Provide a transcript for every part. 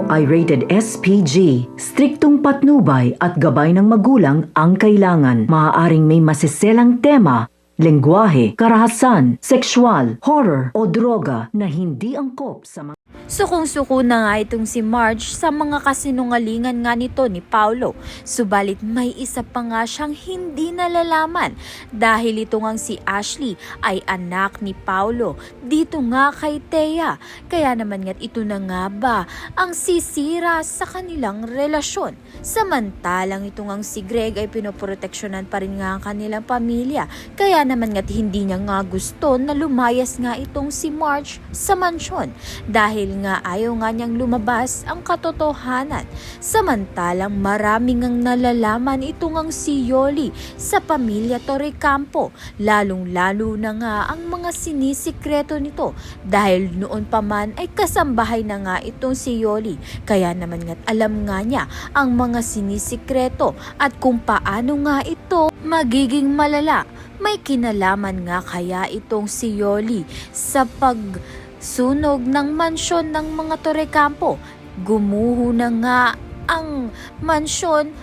ito ay rated SPG. Striktong patnubay at gabay ng magulang ang kailangan. Maaaring may masiselang tema, lengguwahe, karahasan, sexual, horror o droga na hindi angkop sa mga Sukong-suko na nga itong si Marge sa mga kasinungalingan nga nito ni Paulo. Subalit may isa pa nga siyang hindi nalalaman dahil ito ngang si Ashley ay anak ni Paulo dito nga kay Thea. Kaya naman nga't ito na nga ba ang sisira sa kanilang relasyon. Samantalang ito ngang si Greg ay pinoproteksyonan pa rin nga ang kanilang pamilya. Kaya naman nga't hindi niya nga gusto na lumayas nga itong si Marge sa mansyon dahil nga ayaw nga niyang lumabas ang katotohanan. Samantalang maraming ngang nalalaman ito ngang si Yoli sa pamilya Torrecampo, lalong-lalo na nga ang mga sinisikreto nito dahil noon pa man ay kasambahay na nga itong si Yoli. Kaya naman nga't alam nga niya ang mga sinisikreto at kung paano nga ito magiging malala. May kinalaman nga kaya itong si Yoli sa pagsunog ng mansyon ng mga Torrecampo. Gumuho na nga ang mansyon,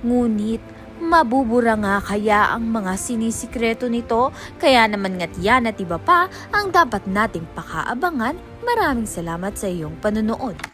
ngunit mabubura nga kaya ang mga sinisikreto nito? Kaya naman nga't yan at iba pa ang dapat nating pakaabangan. Maraming salamat sa iyong panonood.